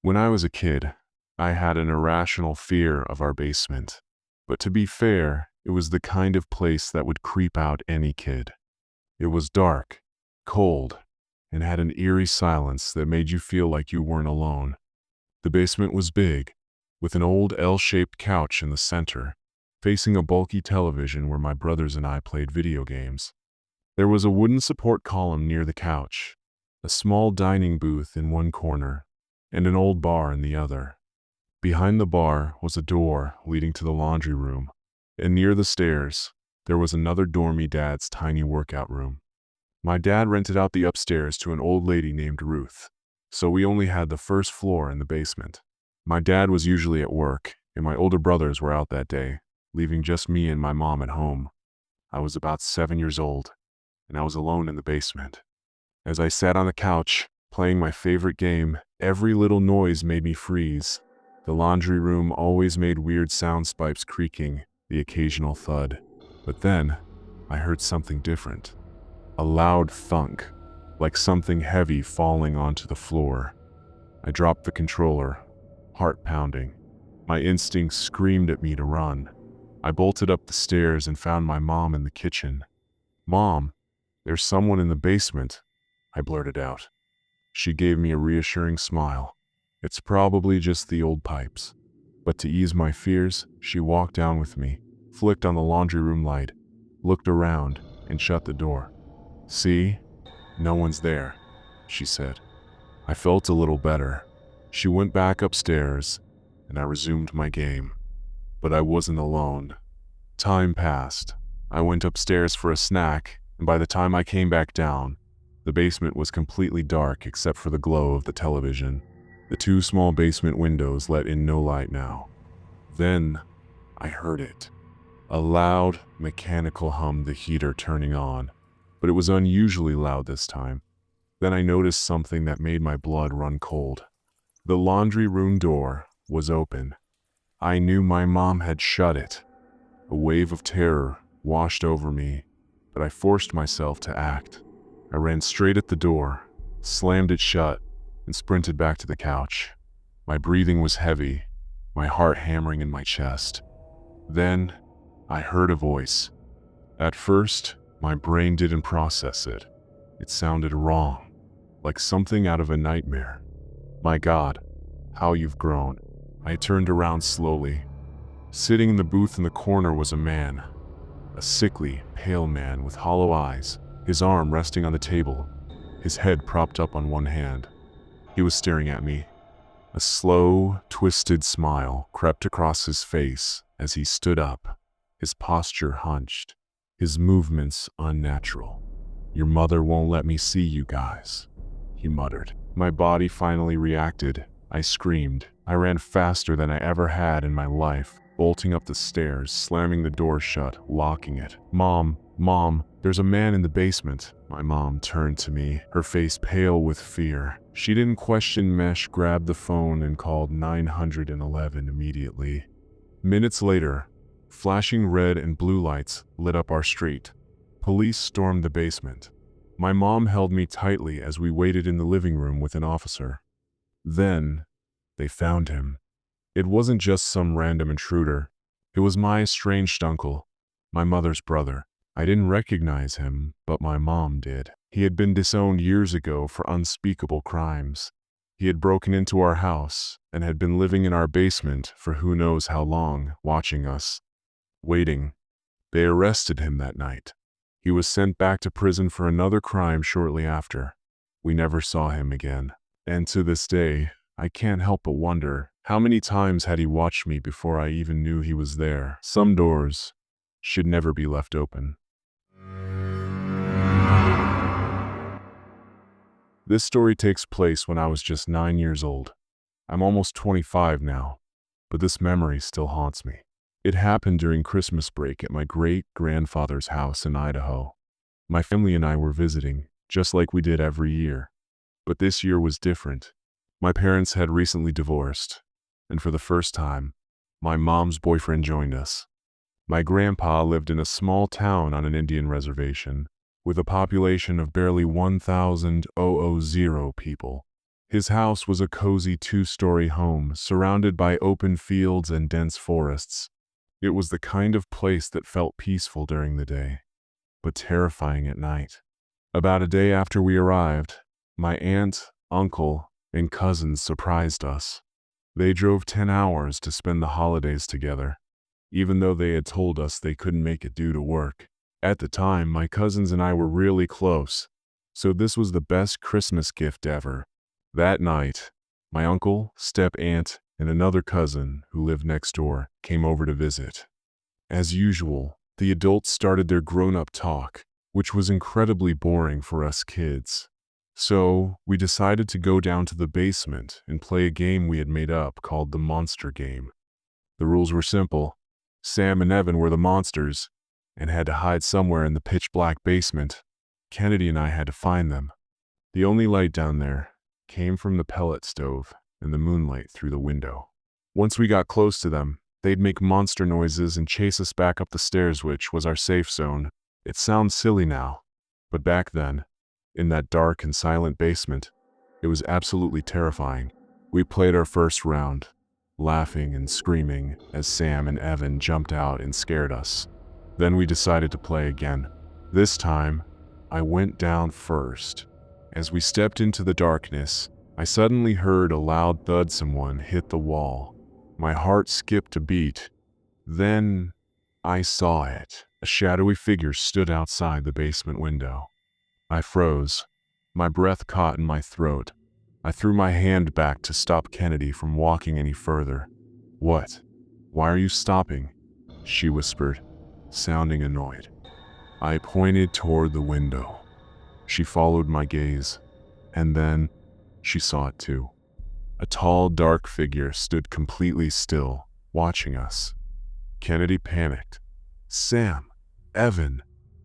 When I was a kid, I had an irrational fear of our basement. But to be fair, it was the kind of place that would creep out any kid. It was dark, cold, and had an eerie silence that made you feel like you weren't alone. The basement was big, with an old L-shaped couch in the center, facing a bulky television where my brothers and I played video games. There was a wooden support column near the couch, a small dining booth in one corner, and an old bar in the other. Behind the bar was a door leading to the laundry room, and near the stairs, there was another dormy dad's tiny workout room. My dad rented out the upstairs to an old lady named Ruth, so we only had the first floor in the basement. My dad was usually at work, and my older brothers were out that day, leaving just me and my mom at home. I was about 7 years old, and I was alone in the basement. As I sat on the couch, playing my favorite game, every little noise made me freeze. The laundry room always made weird sound spikes creaking, the occasional thud. But then, I heard something different. A loud thunk, like something heavy falling onto the floor. I dropped the controller, heart pounding. My instincts screamed at me to run. I bolted up the stairs and found my mom in the kitchen. "Mom, there's someone in the basement," I blurted out. She gave me a reassuring smile. "It's probably just the old pipes." But to ease my fears, she walked down with me, flicked on the laundry room light, looked around, and shut the door. "See? No one's there," she said. I felt a little better. She went back upstairs, and I resumed my game. But I wasn't alone. Time passed. I went upstairs for a snack, and by the time I came back down, the basement was completely dark except for the glow of the television. The two small basement windows let in no light now. Then, I heard it. A loud, mechanical hum, the heater turning on, but it was unusually loud this time. Then I noticed something that made my blood run cold. The laundry room door was open. I knew my mom had shut it. A wave of terror washed over me, but I forced myself to act. I ran straight at the door, slammed it shut, and sprinted back to the couch. My breathing was heavy, my heart hammering in my chest. Then, I heard a voice. At first, my brain didn't process it. It sounded wrong, like something out of a nightmare. "My God, how you've grown." I turned around slowly. Sitting in the booth in the corner was a man, a sickly, pale man with hollow eyes, his arm resting on the table, his head propped up on one hand. He was staring at me. A slow, twisted smile crept across his face as he stood up, his posture hunched, his movements unnatural. "Your mother won't let me see you guys," he muttered. My body finally reacted. I screamed. I ran faster than I ever had in my life, bolting up the stairs, slamming the door shut, locking it. Mom, there's a man in the basement." My mom turned to me, her face pale with fear. She didn't question mesh, grabbed the phone and called 911 immediately. Minutes later, flashing red and blue lights lit up our street. Police stormed the basement. My mom held me tightly as we waited in the living room with an officer. Then, they found him. It wasn't just some random intruder. It was my estranged uncle, my mother's brother. I didn't recognize him, but my mom did. He had been disowned years ago for unspeakable crimes. He had broken into our house and had been living in our basement for who knows how long, watching us, waiting. They arrested him that night. He was sent back to prison for another crime shortly after. We never saw him again. And to this day, I can't help but wonder, how many times had he watched me before I even knew he was there? Some doors should never be left open. This story takes place when I was just 9 years old. I'm almost 25 now, but this memory still haunts me. It happened during Christmas break at my great-grandfather's house in Idaho. My family and I were visiting, just like we did every year. But this year was different. My parents had recently divorced, and for the first time, my mom's boyfriend joined us. My grandpa lived in a small town on an Indian reservation, with a population of barely 1,000 people. His house was a cozy two-story home surrounded by open fields and dense forests. It was the kind of place that felt peaceful during the day, but terrifying at night. About a day after we arrived, my aunt, uncle, and cousins surprised us. They drove 10 hours to spend the holidays together, even though they had told us they couldn't make it due to work. At the time, my cousins and I were really close, so this was the best Christmas gift ever. That night, my uncle, step-aunt, and another cousin who lived next door came over to visit. As usual, the adults started their grown-up talk, which was incredibly boring for us kids. So, we decided to go down to the basement and play a game we had made up called the monster game. The rules were simple. Sam and Evan were the monsters and had to hide somewhere in the pitch-black basement. Kennedy and I had to find them. The only light down there came from the pellet stove and the moonlight through the window. Once we got close to them, they'd make monster noises and chase us back up the stairs, which was our safe zone. It sounds silly now, but back then, in that dark and silent basement, it was absolutely terrifying. We played our first round, laughing and screaming as Sam and Evan jumped out and scared us. Then we decided to play again. This time, I went down first. As we stepped into the darkness, I suddenly heard a loud thud. Someone hit the wall. My heart skipped a beat. Then I saw it. A shadowy figure stood outside the basement window. I froze. My breath caught in my throat. I threw my hand back to stop Kennedy from walking any further. "What? Why are you stopping?" she whispered, sounding annoyed. I pointed toward the window. She followed my gaze, and then she saw it too. A tall, dark figure stood completely still, watching us. Kennedy panicked. "Sam, Evan,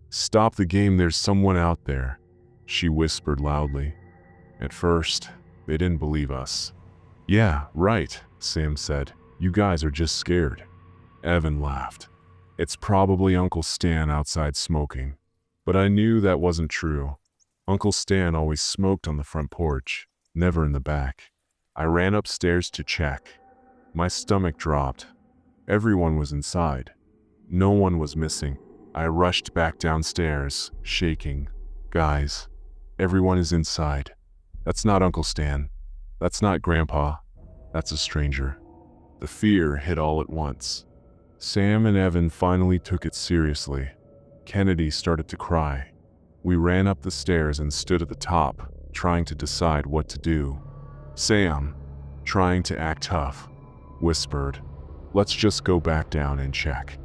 stop the game, there's someone out there," she whispered loudly. At first, they didn't believe us. "Yeah, right," Sam said. "You guys are just scared." Evan laughed. "It's probably Uncle Stan outside smoking." But I knew that wasn't true. Uncle Stan always smoked on the front porch, never in the back. I ran upstairs to check. My stomach dropped. Everyone was inside. No one was missing. I rushed back downstairs, shaking. "Guys, everyone is inside. That's not Uncle Stan. That's not Grandpa. That's a stranger." The fear hit all at once. Sam and Evan finally took it seriously. Kennedy started to cry. We ran up the stairs and stood at the top, trying to decide what to do. Sam, trying to act tough, whispered, "Let's just go back down and check."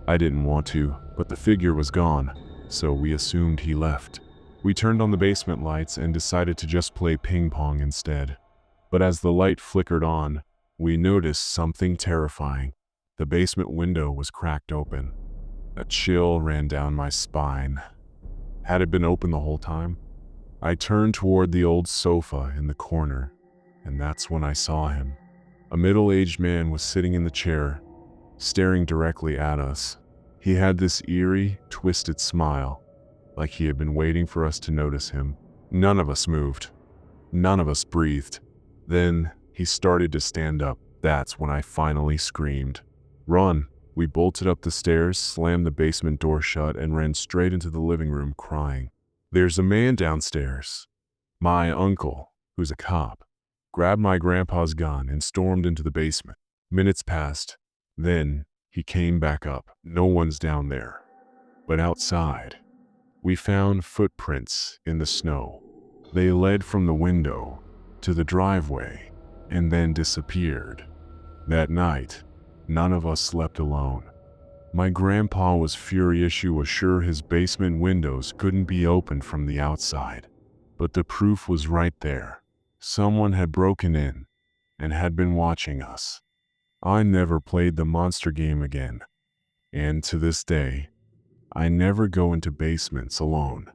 I didn't want to, but the figure was gone, so we assumed he left. We turned on the basement lights and decided to just play ping pong instead. But as the light flickered on, we noticed something terrifying. The basement window was cracked open. A chill ran down my spine. Had it been open the whole time? I turned toward the old sofa in the corner, and that's when I saw him. A middle-aged man was sitting in the chair, staring directly at us. He had this eerie, twisted smile, like he had been waiting for us to notice him. None of us moved. None of us breathed. Then he started to stand up. That's when I finally screamed. "Run!" We bolted up the stairs, slammed the basement door shut, and ran straight into the living room crying. "There's a man downstairs." My uncle, who's a cop, grabbed my grandpa's gun and stormed into the basement. Minutes passed. Then he came back up. "No one's down there." But outside, we found footprints in the snow. They led from the window to the driveway and then disappeared. That night, none of us slept alone. My grandpa was furious. He was sure his basement windows couldn't be opened from the outside. But the proof was right there. Someone had broken in and had been watching us. I never played the monster game again. And to this day, I never go into basements alone.